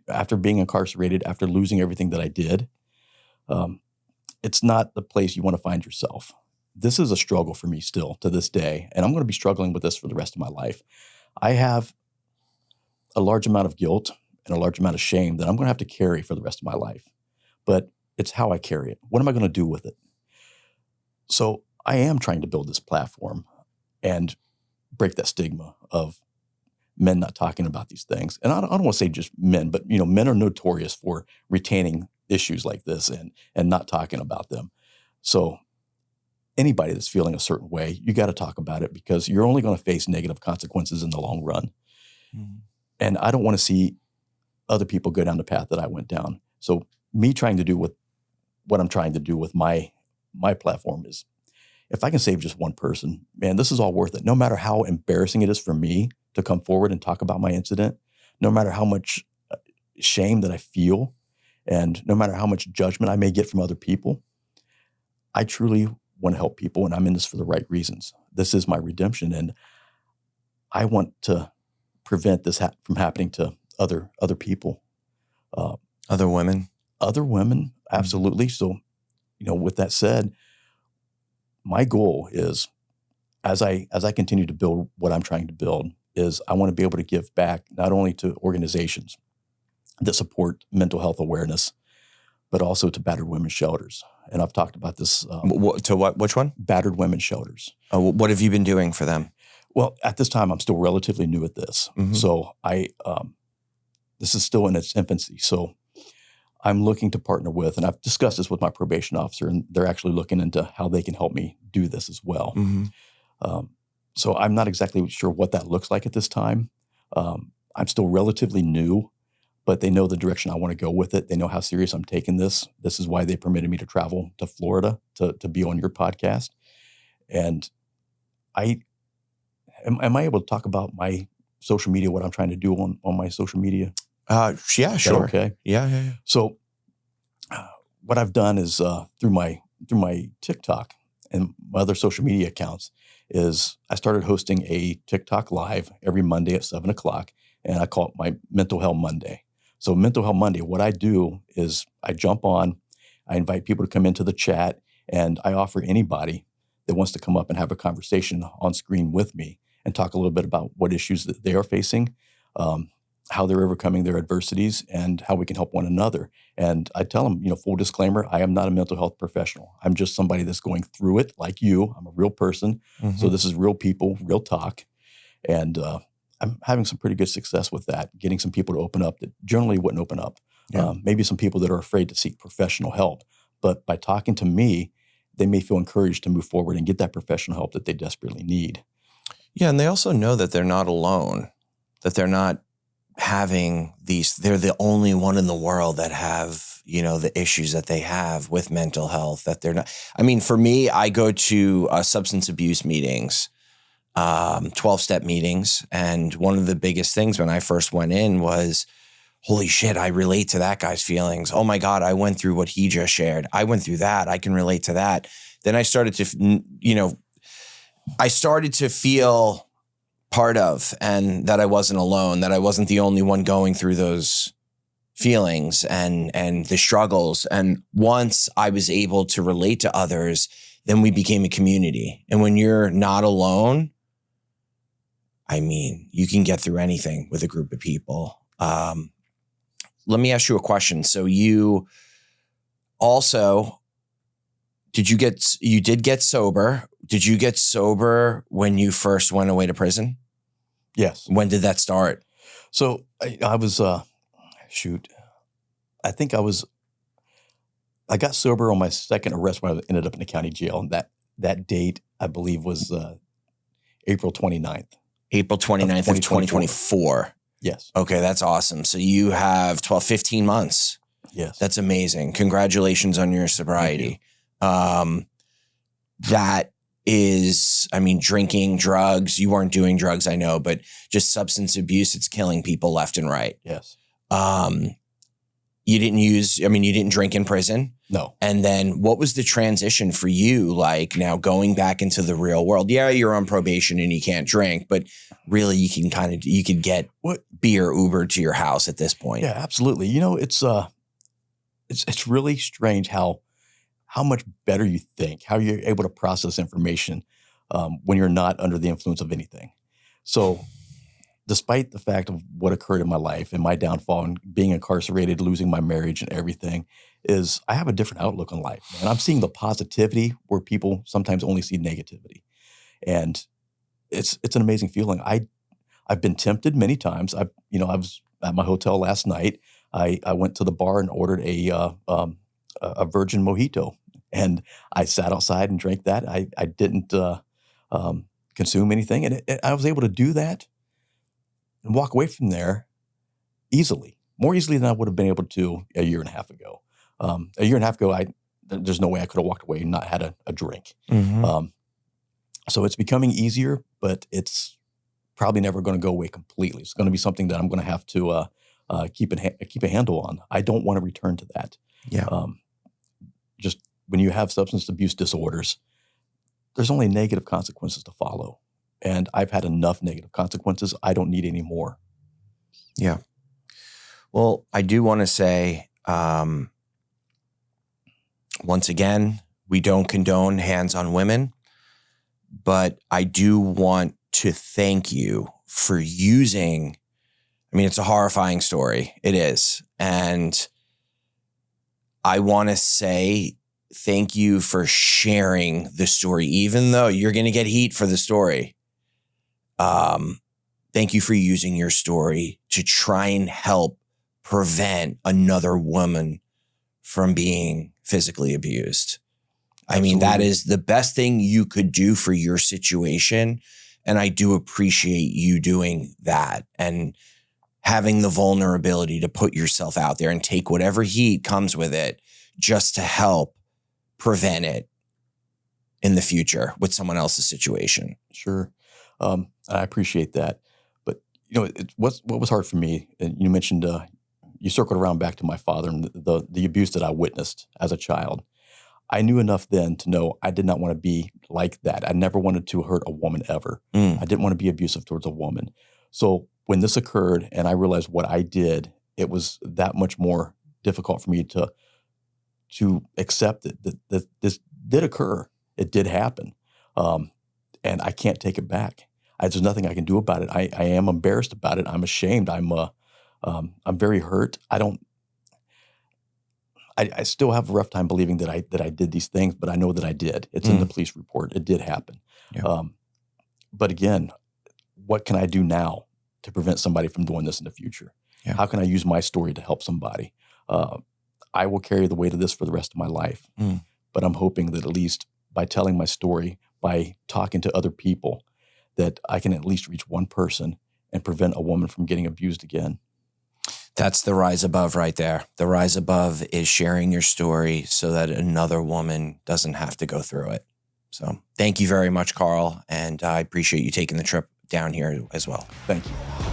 after being incarcerated, after losing everything that I did, it's not the place you want to find yourself. This is a struggle for me still to this day, and I'm going to be struggling with this for the rest of my life. I have a large amount of guilt and a large amount of shame that I'm going to have to carry for the rest of my life. But it's how I carry it. What am I going to do with it? So I am trying to build this platform and break that stigma of men not talking about these things. And I don't want to say just men, but men are notorious for retaining issues like this and not talking about them. So anybody that's feeling a certain way, you got to talk about it because you're only going to face negative consequences in the long run. Mm-hmm. And I don't want to see other people go down the path that I went down. So me trying to do what I'm trying to do with my platform is, if I can save just one person, man, this is all worth it. No matter how embarrassing it is for me to come forward and talk about my incident, no matter how much shame that I feel, and no matter how much judgment I may get from other people, I truly want to help people, and I'm in this for the right reasons. This is my redemption, and I want to prevent this from happening to other people. Other women? Other women, absolutely. So, with that said, my goal is, as I continue to build what I'm trying to build, is I want to be able to give back not only to organizations that support mental health awareness, but also to battered women's shelters. And I've talked about this. To what? Which one? Battered women's shelters. What have you been doing for them? Well, at this time, I'm still relatively new at this. Mm-hmm. So this is still in its infancy. So I'm looking to partner with, and I've discussed this with my probation officer, and they're actually looking into how they can help me do this as well. Mm-hmm. So I'm not exactly sure what that looks like at this time. I'm still relatively new, but they know the direction I want to go with it. They know how serious I'm taking this. This is why they permitted me to travel to Florida to be on your podcast. And am I able to talk about my social media, what I'm trying to do on my social media? Yeah, sure. Okay. Yeah. So what I've done is through my TikTok and my other social media accounts is I started hosting a TikTok live every Monday at 7:00, and I call it my Mental Health Monday. So Mental Health Monday, what I do is I jump on, I invite people to come into the chat, and I offer anybody that wants to come up and have a conversation on screen with me and talk a little bit about what issues that they are facing, how they're overcoming their adversities, and how we can help one another. And I tell them, full disclaimer, I am not a mental health professional. I'm just somebody that's going through it like you. I'm a real person. Mm-hmm. So this is real people, real talk. And I'm having some pretty good success with that, getting some people to open up that generally wouldn't open up. Yeah. Maybe some people that are afraid to seek professional help. But by talking to me, they may feel encouraged to move forward and get that professional help that they desperately need. Yeah, and they also know that they're not alone, that they're not having they're the only one in the world that have, the issues that they have with mental health, that they're not. I mean, for me, I go to substance abuse meetings, 12-step meetings. And one of the biggest things when I first went in was, holy shit, I relate to that guy's feelings. Oh my God, I went through what he just shared. I went through that. I can relate to that. Then I started to feel part of, and that I wasn't alone, that I wasn't the only one going through those feelings and the struggles. And once I was able to relate to others, then we became a community. And when you're not alone, I mean, you can get through anything with a group of people. Let me ask you a question. So you also, you did get sober. Did you get sober when you first went away to prison? Yes. When did that start? So I was, I got sober on my second arrest when I ended up in the county jail. And that date, I believe, was April 29th. April 29th of 2024. Yes. Okay, that's awesome. So you have 15 months. Yes. That's amazing. Congratulations on your sobriety. That is, drinking, drugs. You weren't doing drugs, I know, but just substance abuse, it's killing people left and right. Yes. You didn't drink in prison? No. And then what was the transition for you, like now going back into the real world? Yeah, you're on probation and you can't drink, but really you could get beer Ubered to your house at this point. Yeah, absolutely. It's really strange how much better you think, how you're able to process information when you're not under the influence of anything. So despite the fact of what occurred in my life and my downfall and being incarcerated, losing my marriage and everything, is I have a different outlook on life. And I'm seeing the positivity where people sometimes only see negativity. And it's an amazing feeling. I've been tempted many times. I was at my hotel last night. I went to the bar and ordered a virgin mojito, and I sat outside and drank that. I didn't consume anything, and I was able to do that and walk away from there easily, more easily than I would have been able to a year and a half ago. A year and a half ago, there's no way I could have walked away and not had a drink. Mm-hmm. So it's becoming easier, but it's probably never going to go away completely. It's going to be something that I'm going to have to keep a handle on. I don't want to return to that. Yeah. Just when you have substance abuse disorders, there's only negative consequences to follow. And I've had enough negative consequences. I don't need any more. Yeah. Well, I do want to say, once again, we don't condone hands on women, but I do want to thank you for using, it's a horrifying story. It is. And I want to say thank you for sharing the story, even though you're going to get heat for the story. Thank you for using your story to try and help prevent another woman from being physically abused. Absolutely. That is the best thing you could do for your situation. And I do appreciate you doing that and having the vulnerability to put yourself out there and take whatever heat comes with it just to help prevent it in the future with someone else's situation. Sure. I appreciate that. But, what was hard for me, and you mentioned you circled around back to my father and the abuse that I witnessed as a child. I knew enough then to know I did not want to be like that. I never wanted to hurt a woman ever. I didn't want to be abusive towards a woman. So when this occurred and I realized what I did, it was that much more difficult for me to accept that this did occur. It did happen. And I can't take it back. There's nothing I can do about it. I am embarrassed about it. I'm ashamed. I'm very hurt. I still have a rough time believing that I did these things, but I know that I did. It's in the police report. It did happen. Yeah. But again, what can I do now to prevent somebody from doing this in the future? Yeah. How can I use my story to help somebody? I will carry the weight of this for the rest of my life. But I'm hoping that at least by telling my story, by talking to other people, that I can at least reach one person and prevent a woman from getting abused again. That's the rise above right there. The rise above is sharing your story so that another woman doesn't have to go through it. So thank you very much, Carl. And I appreciate you taking the trip down here as well. Thank you.